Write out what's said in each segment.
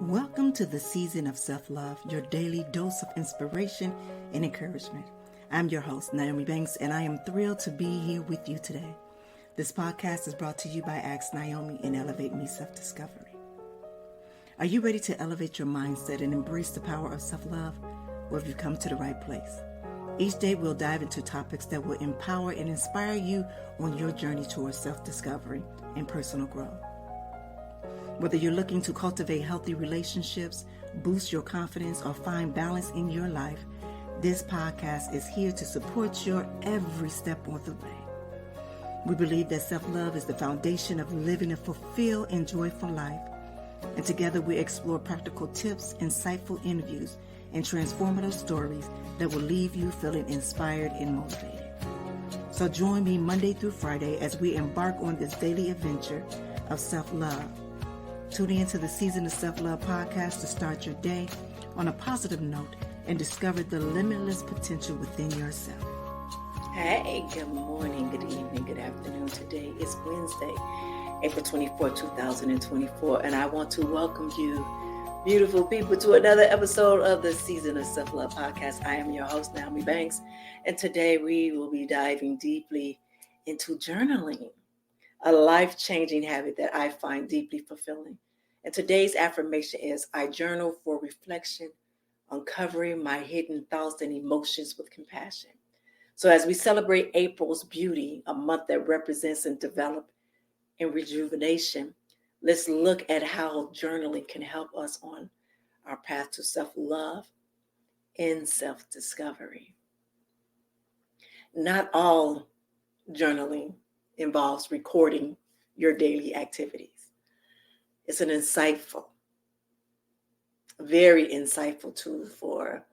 Welcome to the season of self-love, your daily dose of inspiration and encouragement. I'm your host, Nyomi Banks, and I am thrilled to be here with you today. This podcast is brought to you by Ask Nyomi and Elevate Me Self-Discovery. Are you ready to elevate your mindset and embrace the power of self-love? Well, you've come to the right place. Each day we'll dive into topics that will empower and inspire you on your journey towards self-discovery and personal growth. Whether you're looking to cultivate healthy relationships, boost your confidence, or find balance in your life, this podcast is here to support your every step on the way. We believe that self-love is the foundation of living a fulfilled and joyful life. And together we explore practical tips, insightful interviews, and transformative stories that will leave you feeling inspired and motivated. So join me Monday through Friday as we embark on this daily adventure of self-love. Tune in to the Season of Self-Love podcast to start your day on a positive note and discover the limitless potential within yourself. Hey, good morning, good evening, good afternoon. Today is Wednesday, April 24, 2024, and I want to welcome you, beautiful people, to another episode of the Season of Self-Love podcast. I am your host, Nyomi Banks, and today we will be diving deeply into journaling, a life-changing habit that I find deeply fulfilling. And today's affirmation is, I journal for reflection, uncovering my hidden thoughts and emotions with compassion. So as we celebrate April's beauty, a month that represents and develop and rejuvenation, let's look at how journaling can help us on our path to self-love and self-discovery. Not all journaling involves recording your daily activities. It's an very insightful tool for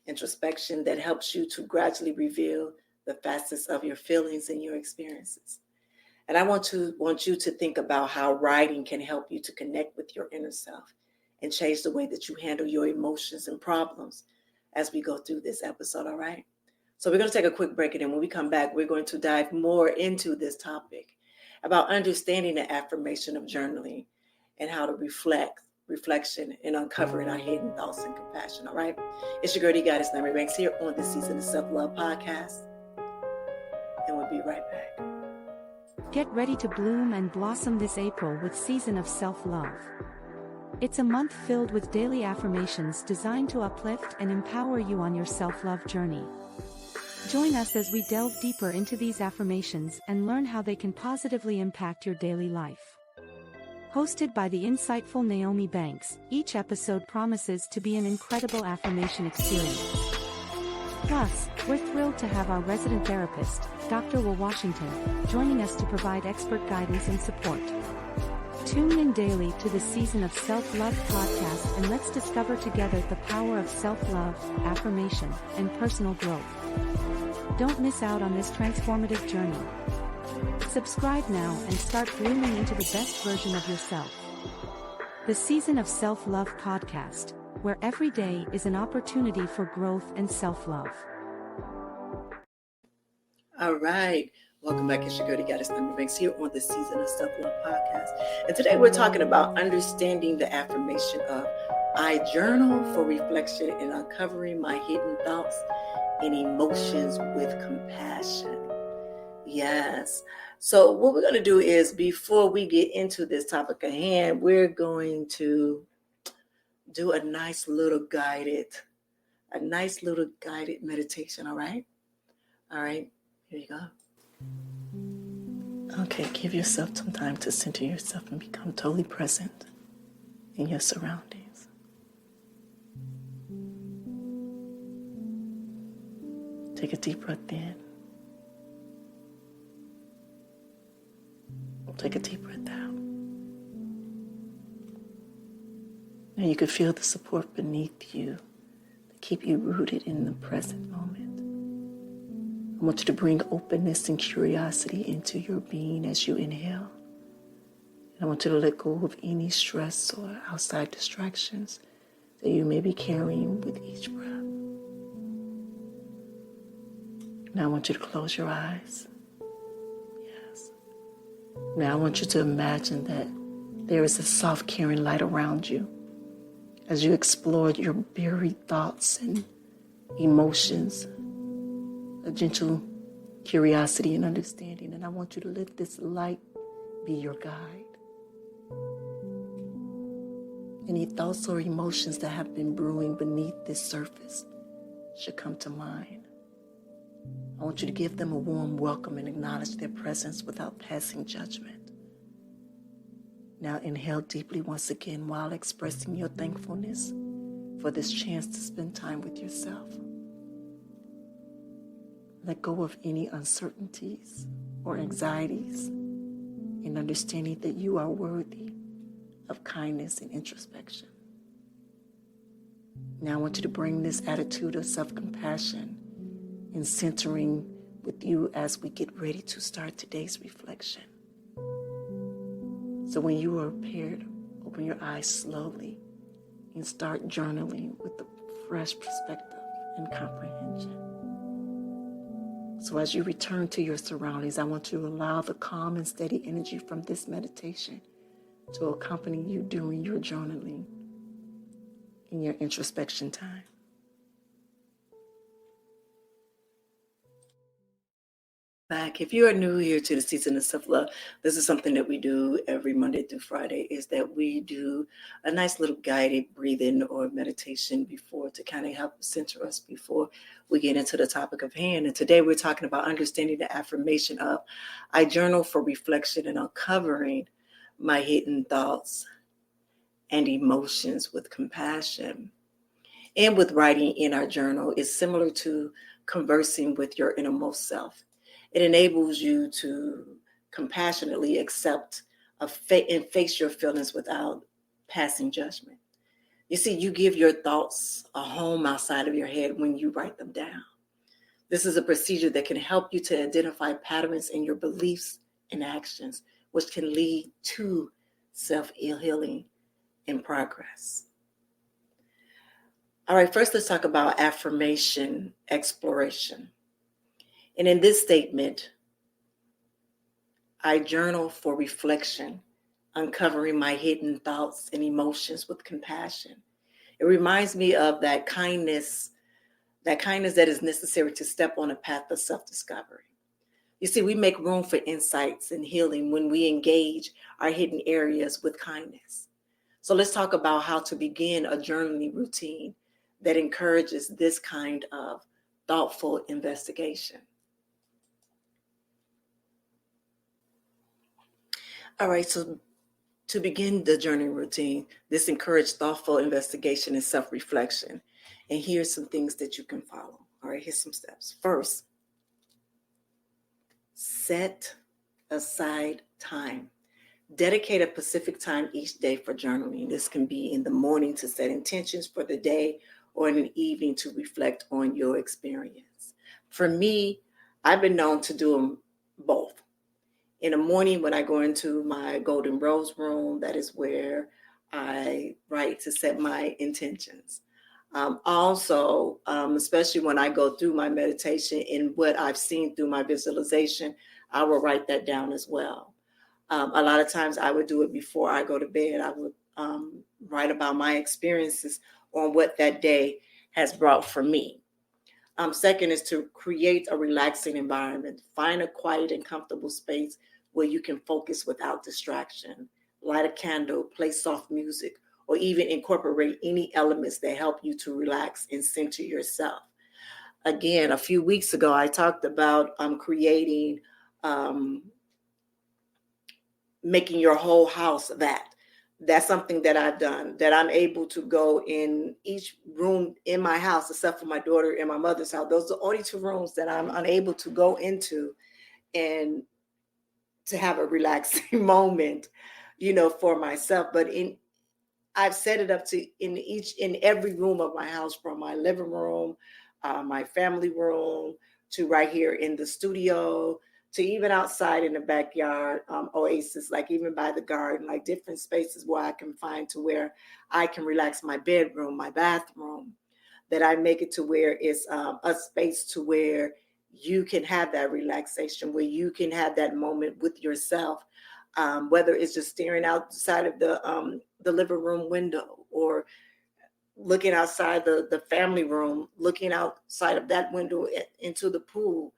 introspection that helps you to gradually reveal the facets of your feelings and your experiences. And I want you to think about how writing can help you to connect with your inner self and change the way that you handle your emotions and problems as we go through this episode, all right? So we're going to take a quick break, and then when we come back, we're going to dive more into this topic about understanding the affirmation of journaling and how to reflection, and uncovering our hidden thoughts and compassion, all right? It's your girl, Goddess Nyomi Banks, here on the Season of Self-Love podcast, and we'll be right back. Get ready to bloom and blossom this April with Season of Self-Love. It's a month filled with daily affirmations designed to uplift and empower you on your self-love journey. Join us as we delve deeper into these affirmations and learn how they can positively impact your daily life. Hosted by the insightful Nyomi Banks, each episode promises to be an incredible affirmation experience. Plus, we're thrilled to have our resident therapist, Dr. Will Washington, joining us to provide expert guidance and support. Tune in daily to the Season of Self-Love podcast, and let's discover together the power of self-love, affirmation, and personal growth. Don't miss out on this transformative journey. Subscribe now and start blooming into the best version of yourself. The Season of Self-Love podcast, where every day is an opportunity for growth and self-love. All right. Welcome back. It's your girl, Goddess Nyomi Banks, here on the Season of Self-Love podcast. And today we're talking about understanding the affirmation of, I journal for reflection and uncovering my hidden thoughts and emotions with compassion. Yes. So what we're going to do is, before we get into this topic at hand, we're going to do a nice little guided meditation. All right. Here you go. Okay. Give yourself some time to center yourself and become totally present in your surroundings. Take a deep breath in. Take a deep breath out. And you can feel the support beneath you to keep you rooted in the present moment. I want you to bring openness and curiosity into your being as you inhale. And I want you to let go of any stress or outside distractions that you may be carrying with each breath. Now I want you to close your eyes. Now I want you to imagine that there is a soft, caring light around you. as you explore your buried thoughts and emotions, a gentle curiosity and understanding. And I want you to let this light be your guide. Any thoughts or emotions that have been brewing beneath this surface should come to mind. I want you to give them a warm welcome and acknowledge their presence without passing judgment. Now inhale deeply once again while expressing your thankfulness for this chance to spend time with yourself. Let go of any uncertainties or anxieties in understanding that you are worthy of kindness and introspection. Now I want you to bring this attitude of self-compassion and centering with you as we get ready to start today's reflection. So when you are prepared, open your eyes slowly and start journaling with a fresh perspective and comprehension. So as you return to your surroundings, I want you to allow the calm and steady energy from this meditation to accompany you during your journaling in your introspection time. Back. If you are new here to the Season of Self-Love, this is something that we do every Monday through Friday, is that we do a nice little guided breathing or meditation before to kind of help center us before we get into the topic of hand. And today we're talking about understanding the affirmation of, I journal for reflection and uncovering my hidden thoughts and emotions with compassion. And with writing in our journal is similar to conversing with your innermost self. It enables you to compassionately accept and face your feelings without passing judgment. You see, you give your thoughts a home outside of your head when you write them down. This is a procedure that can help you to identify patterns in your beliefs and actions, which can lead to self-healing and progress. All right, first let's talk about affirmation exploration. And in this statement, I journal for reflection, uncovering my hidden thoughts and emotions with compassion. It reminds me of that kindness that is necessary to step on a path of self-discovery. You see, we make room for insights and healing when we engage our hidden areas with kindness. So let's talk about how to begin a journaling routine that encourages this kind of thoughtful investigation. All right, so to begin the journaling routine, this encourages thoughtful investigation and self-reflection. And here's some things that you can follow. All right, here's some steps. First, set aside time. Dedicate a specific time each day for journaling. This can be in the morning to set intentions for the day or in the evening to reflect on your experience. For me, I've been known to do them both. In the morning when I go into my golden rose room, that is where I write to set my intentions. Especially when I go through my meditation and what I've seen through my visualization, I will write that down as well. A lot of times I would do it before I go to bed. I would write about my experiences on what that day has brought for me. Second is to create a relaxing environment. Find a quiet and comfortable space where you can focus without distraction. Light a candle, play soft music, or even incorporate any elements that help you to relax and center yourself. Again, a few weeks ago, I talked about creating, making your whole house that. That's something that I've done, that I'm able to go in each room in my house, except for my daughter and my mother's house. Those are the only two rooms that I'm unable to go into and to have a relaxing moment, for myself. But I've set it up to in every room of my house, from my living room, my family room, to right here in the studio, to even outside in the backyard, oasis, like even by the garden, like different spaces where I can find to where I can relax. My bedroom, my bathroom, that I make it to where it's a space to where you can have that relaxation, where you can have that moment with yourself, whether it's just staring outside of the living room window, or looking outside the family room, looking outside of that window into the pool.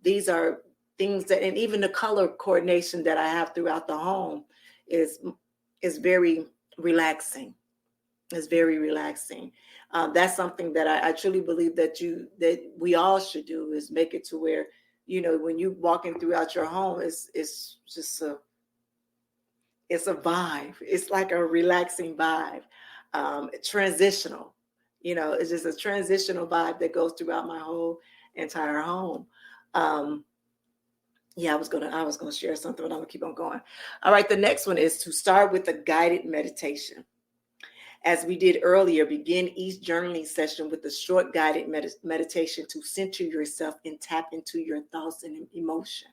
These are things that, and even the color coordination that I have throughout the home is very relaxing. It's very relaxing. That's something that I truly believe that we all should do, is make it to where, when you walking throughout your home, it's just it's a vibe. It's like a relaxing vibe. Transitional, it's just a transitional vibe that goes throughout my whole entire home. Yeah, I was gonna share something, but I'm gonna keep on going. All right, the next one is to start with a guided meditation. As we did earlier, begin each journaling session with a short guided meditation to center yourself and tap into your thoughts and emotion.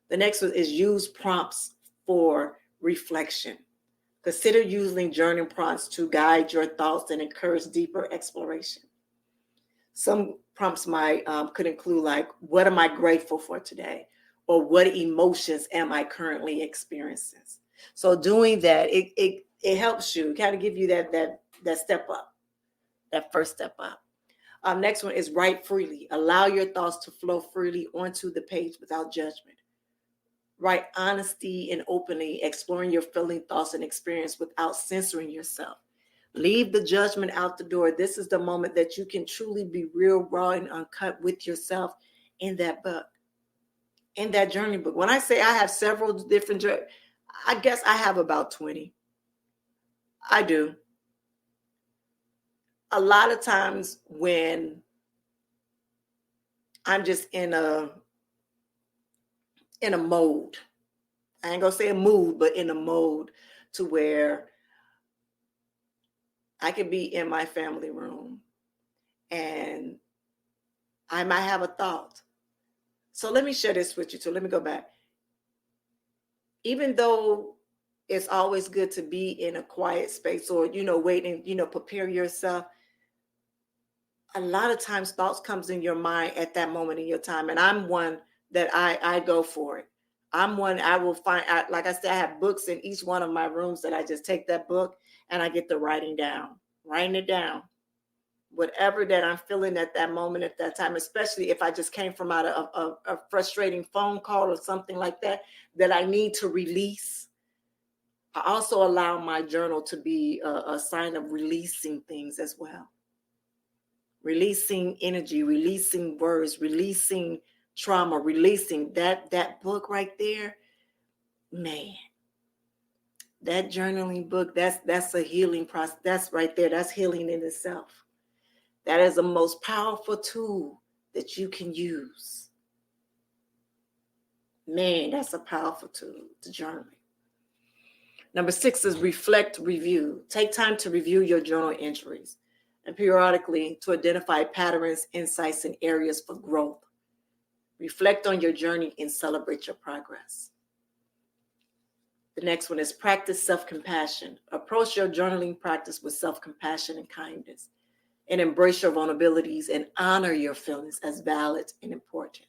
The next one is use prompts for reflection. Consider using journaling prompts to guide your thoughts and encourage deeper exploration. Some prompts could include like, what am I grateful for today? Or what emotions am I currently experiencing? So doing that, it helps you, kind of give you that step up, that first step up. Next one is write freely. Allow your thoughts to flow freely onto the page without judgment. Write honesty and openly, exploring your feeling, thoughts, and experience without censoring yourself. Leave the judgment out the door. This is the moment that you can truly be real, raw, and uncut with yourself in that book, in that journey book. When I say I have several different, I guess I have about 20. I do. A lot of times when I'm just in a mode, I ain't gonna say a mood, but in a mode to where I could be in my family room and I might have a thought. So let me share this with you too. Let me go back. Even though it's always good to be in a quiet space or, wait and, prepare yourself, a lot of times thoughts comes in your mind at that moment in your time. And I'm one that I go for it. I'm one, I will find, like I said, I have books in each one of my rooms that I just take that book and I get to writing it down. Whatever that I'm feeling at that moment, at that time, especially if I just came from out of a frustrating phone call or something like that I need to release. I also allow my journal to be a sign of releasing things as well. Releasing energy, releasing words, releasing trauma, releasing that book right there. Man, that journaling book, that's a healing process. That's right there. That's healing in itself. That is the most powerful tool that you can use. Man, that's a powerful tool, the journaling. Number 6 is reflect, review. Take time to review your journal entries and periodically to identify patterns, insights, and areas for growth. Reflect on your journey and celebrate your progress. The next one is practice self-compassion. Approach your journaling practice with self-compassion and kindness, and embrace your vulnerabilities and honor your feelings as valid and important.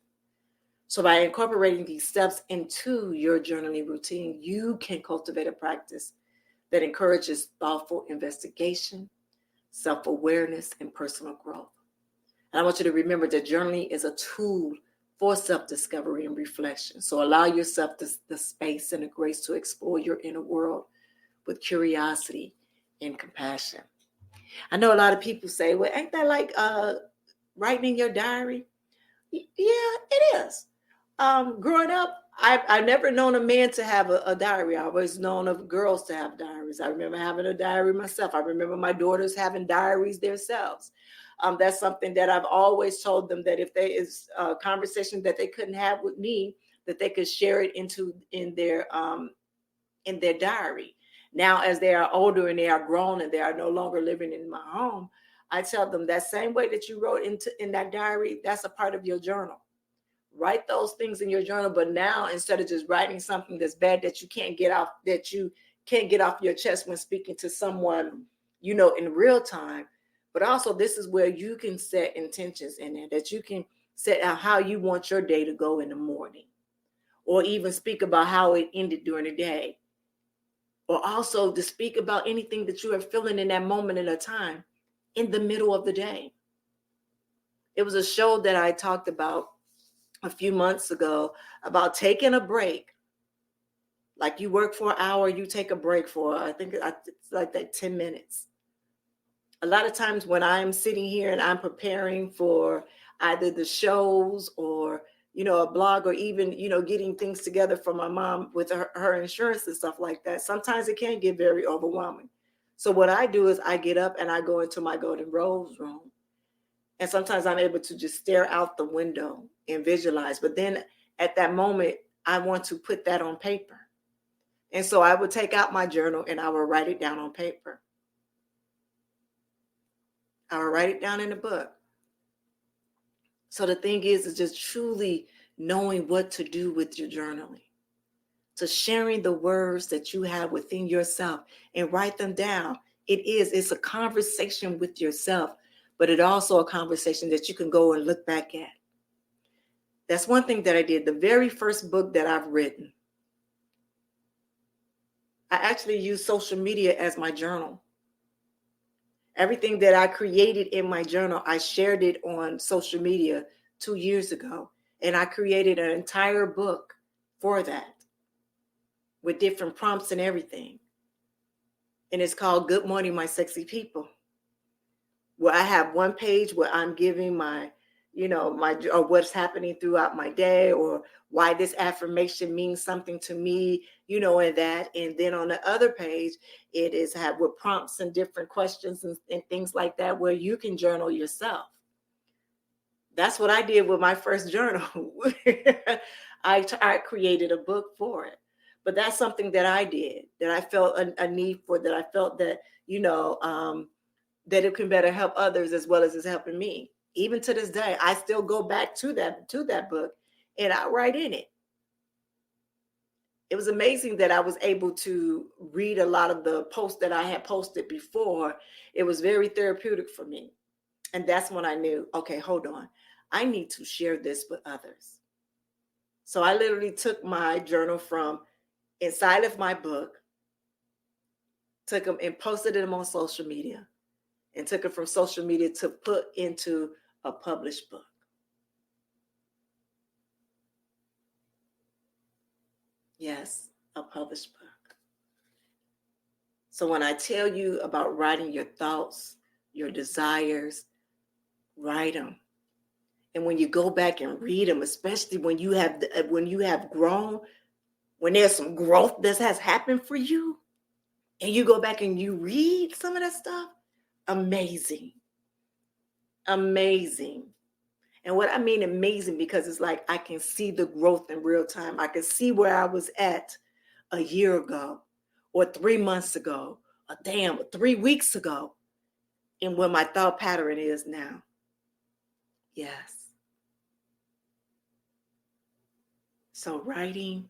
So by incorporating these steps into your journaling routine, you can cultivate a practice that encourages thoughtful investigation, self-awareness, and personal growth. And I want you to remember that journaling is a tool for self-discovery and reflection. So allow yourself the space and the grace to explore your inner world with curiosity and compassion. I know a lot of people say, well, ain't that like writing in your diary? Yeah, it is. Growing up, I've never known a man to have a diary. I always known of girls to have diaries. I remember having a diary myself. I remember my daughters having diaries themselves. That's something that I've always told them, that if there is a conversation that they couldn't have with me, that they could share it in their diary. Now, as they are older and they are grown and they are no longer living in my home, I tell them that same way that you wrote in that diary, that's a part of your journal. Write those things in your journal, but now instead of just writing something that's bad that you can't get off your chest when speaking to someone, in real time, but also this is where you can set intentions in there, that you can set out how you want your day to go in the morning, or even speak about how it ended during the day. or also to speak about anything that you are feeling in that moment in a time in the middle of the day. It was a show that I talked about a few months ago about taking a break. Like you work for an hour, you take a break for, I think it's like that 10 minutes. A lot of times when I'm sitting here and I'm preparing for either the shows or, a blog, or even, getting things together for my mom with her insurance and stuff like that, sometimes it can get very overwhelming. So what I do is I get up and I go into my Golden Rose room. And sometimes I'm able to just stare out the window and visualize. But then at that moment, I want to put that on paper. And so I would take out my journal and I would write it down on paper. I would write it down in a book. So the thing is just truly knowing what to do with your journaling. To sharing the words that you have within yourself and write them down. It's a conversation with yourself, but it's also a conversation that you can go and look back at. That's one thing that I did. The very first book that I've written, I actually used social media as my journal. Everything that I created in my journal, I shared it on social media 2 years ago. And I created an entire book for that with different prompts and everything. And it's called Good Morning, My Sexy People. Where I have one page where I'm giving my or what's happening throughout my day, or why this affirmation means something to me, and that. And then on the other page, it is have with prompts and different questions and things like that, where you can journal yourself. That's what I did with my first journal. I created a book for it. But that's something that I did, that I felt a need for, that I felt that, that it can better help others as well as it's helping me. Even to this day, I still go back to that book and I write in it. It was amazing that I was able to read a lot of the posts that I had posted before. It was very therapeutic for me. And that's when I knew, okay, hold on. I need to share this with others. So I literally took my journal from inside of my book, took them and posted them on social media, and took it from social media to put into a published book. Yes, a published book. So when I tell you about writing your thoughts, your desires, write them. And when you go back and read them, especially when you have grown, when there's some growth that has happened for you, and you go back and you read some of that stuff, amazing. Amazing. And what I mean amazing, because it's like I can see the growth in real time. I can see where I was at a year ago, or 3 months ago, or 3 weeks ago, and where my thought pattern is now. Yes. So writing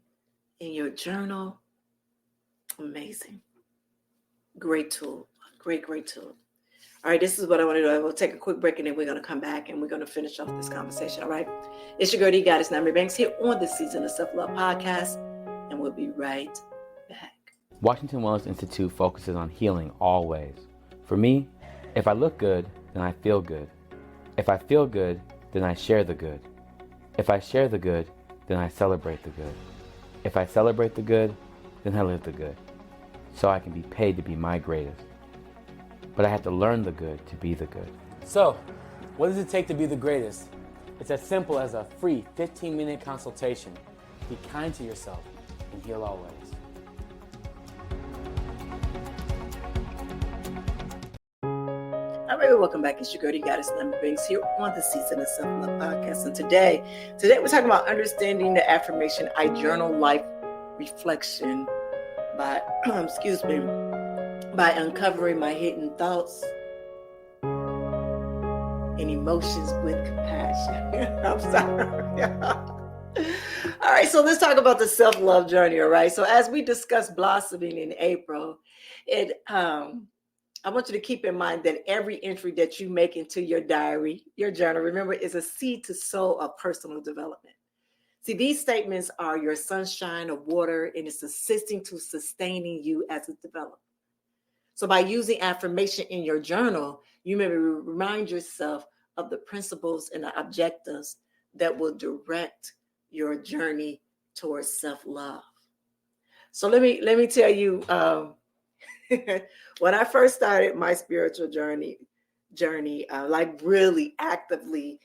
in your journal, amazing. Great tool. Great tool. All right, this is what I want to do. We'll take a quick break and then we're going to come back and we're going to finish off this conversation. All right. It's your girl, Goddess Nyomi Banks, here on the Season of Self-Love podcast, and we'll be right back. Washington Wellness Institute focuses on healing always. For me, if I look good, then I feel good. If I feel good, then I share the good. If I share the good, then I celebrate the good. If I celebrate the good, then I live the good. So I can be paid to be my greatest. But I have to learn the good to be the good. So, what does it take to be the greatest? It's as simple as a free 15-minute consultation. Be kind to yourself and heal always. All right, welcome back. It's your girl, Goddess Nyomi Banks, here on the Season of Self-Love podcast. And today we're talking about understanding the affirmation I journal life reflection by by uncovering my hidden thoughts and emotions with compassion. I'm sorry. All right, so let's talk about the self-love journey, all right? So as we discussed blossoming in April, I want you to keep in mind that every entry that you make into your diary, your journal, remember, is a seed to sow of personal development. See, these statements are your sunshine of water, and it's assisting to sustaining you as it develops. So by using affirmation in your journal, you may remind yourself of the principles and the objectives that will direct your journey towards self-love. So let me tell you, when I first started my spiritual journey, like really actively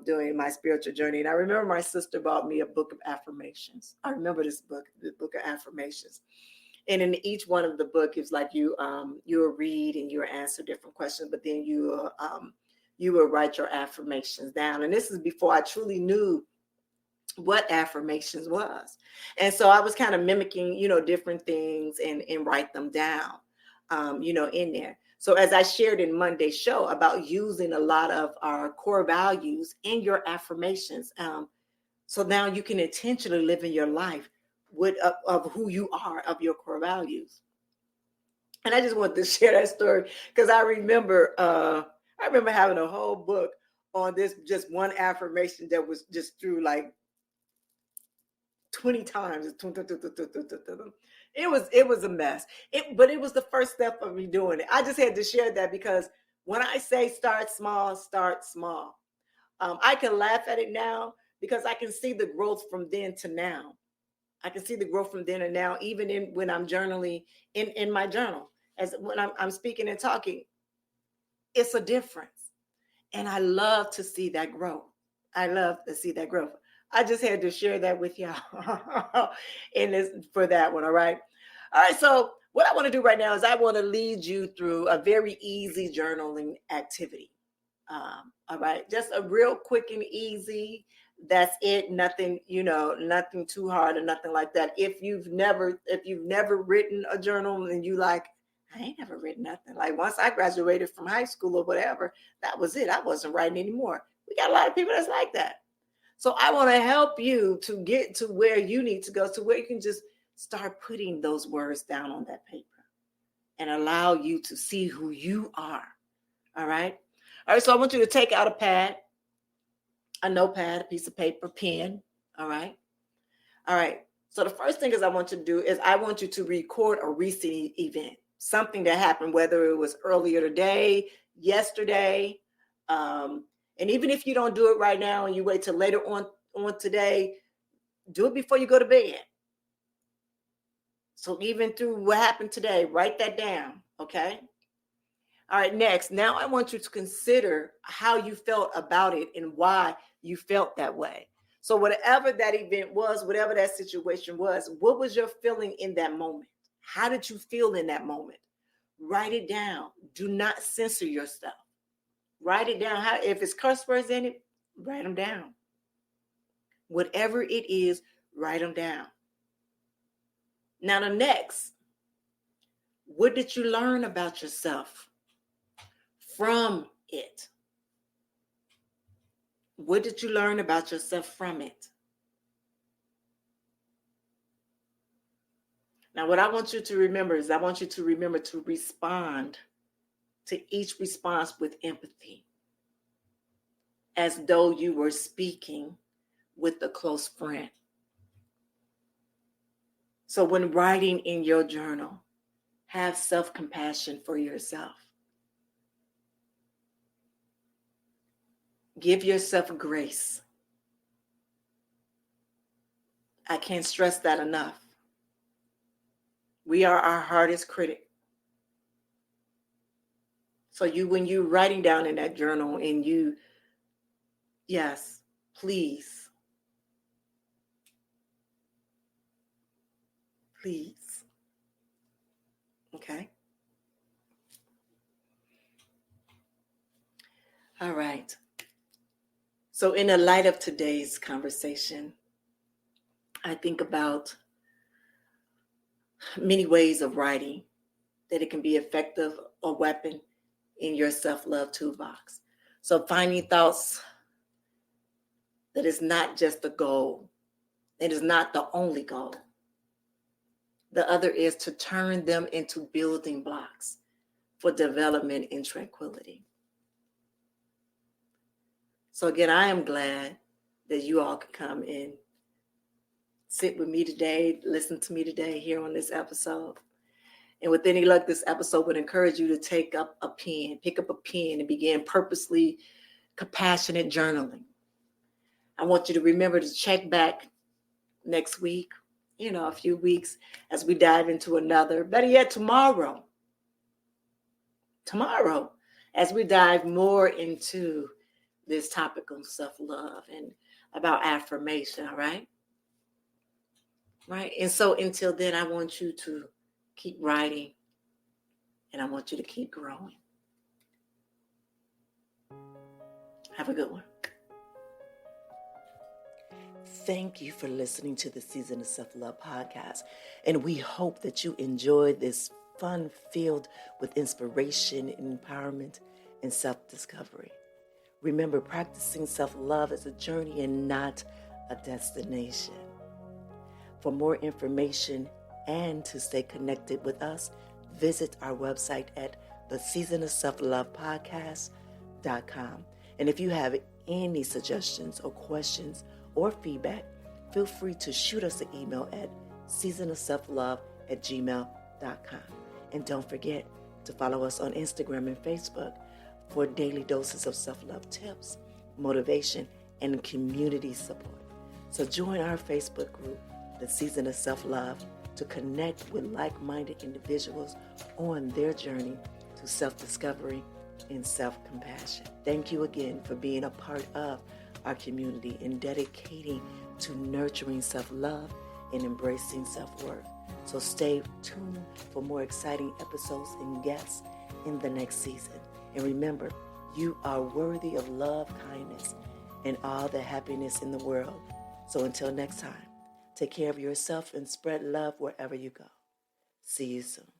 doing my spiritual journey, and I remember my sister bought me a book of affirmations. I remember this book, the book of affirmations. And in each one of the book, it's like you will read and you will answer different questions, but then you will write your affirmations down. And this is before I truly knew what affirmations was. And so I was kind of mimicking, different things and write them down, in there. So as I shared in Monday's show about using a lot of our core values in your affirmations, so now you can intentionally live in your life of who you are, of your core values. And I just wanted to share that story because I remember having a whole book on this, just one affirmation that was just through like 20 times. It was a mess. But it was the first step of me doing it. I just had to share that because when I say start small, start small. I can laugh at it now because I can see the growth from then to now. I can see the growth from then and now, even when I'm journaling in my journal, as when I'm speaking and talking, it's a difference. And I love to see that growth. I love to see that growth. I just had to share that with y'all for that one. All right. All right. So what I want to do right now is I want to lead you through a very easy journaling activity. All right. Just a real quick and easy. That's it. Nothing, nothing too hard or nothing like that. If you've never written a journal and you like, I ain't never written nothing. Like once I graduated from high school or whatever, that was it. I wasn't writing anymore. We got a lot of people that's like that. So I want to help you to get to where you need to go, to where you can just start putting those words down on that paper and allow you to see who you are. All right. All right. So I want you to take out a pad, a notepad, a piece of paper, pen. All right. All right. So the first thing I want you to do is I want you to record a recent event, something that happened, whether it was earlier today, yesterday, and even if you don't do it right now and you wait till later on today, do it before you go to bed. So even through what happened today, write that down. Okay. All right. Next, now I want you to consider how you felt about it and why you felt that way. So whatever that event was, whatever that situation was, what was your feeling in that moment? How did you feel in that moment? Write it down. Do not censor yourself. Write it down. If it's curse words in it, write them down. Whatever it is, write them down. Now the next, what did you learn about yourself from it? What did you learn about yourself from it? Now, what I want you to remember is I want you to remember to respond to each response with empathy, as though you were speaking with a close friend. So when writing in your journal, have self-compassion for yourself. Give yourself grace. I can't stress that enough. We are our hardest critic. So when you're writing down in that journal and yes, please. Okay. All right. So in the light of today's conversation, I think about many ways of writing that it can be effective or weapon in your self-love toolbox. So finding thoughts that is not just a goal. It is not the only goal. The other is to turn them into building blocks for development and tranquility. So again, I am glad that you all could come in sit with me today, listen to me today here on this episode. And with any luck, this episode would encourage you to pick up a pen and begin purposely compassionate journaling. I want you to remember to check back next week, a few weeks as we dive into another, better yet, tomorrow, as we dive more into this topic on self-love and about affirmation, all right? Right? And so until then, I want you to keep writing and I want you to keep growing. Have a good one. Thank you for listening to the Season of Self-Love podcast. And we hope that you enjoyed this fun filled with inspiration, empowerment, and self-discovery. Remember, practicing self-love is a journey and not a destination. For more information and to stay connected with us, visit our website at theseasonofselflovepodcast.com. And if you have any suggestions or questions or feedback, feel free to shoot us an email at seasonofselflove@gmail.com. And don't forget to follow us on Instagram and Facebook for daily doses of self-love tips, motivation, and community support. So join our Facebook group, The Season of Self-Love, to connect with like-minded individuals on their journey to self-discovery and self-compassion. Thank you again for being a part of our community and dedicating to nurturing self-love and embracing self-worth. So stay tuned for more exciting episodes and guests in the next season. And remember, you are worthy of love, kindness, and all the happiness in the world. So until next time, take care of yourself and spread love wherever you go. See you soon.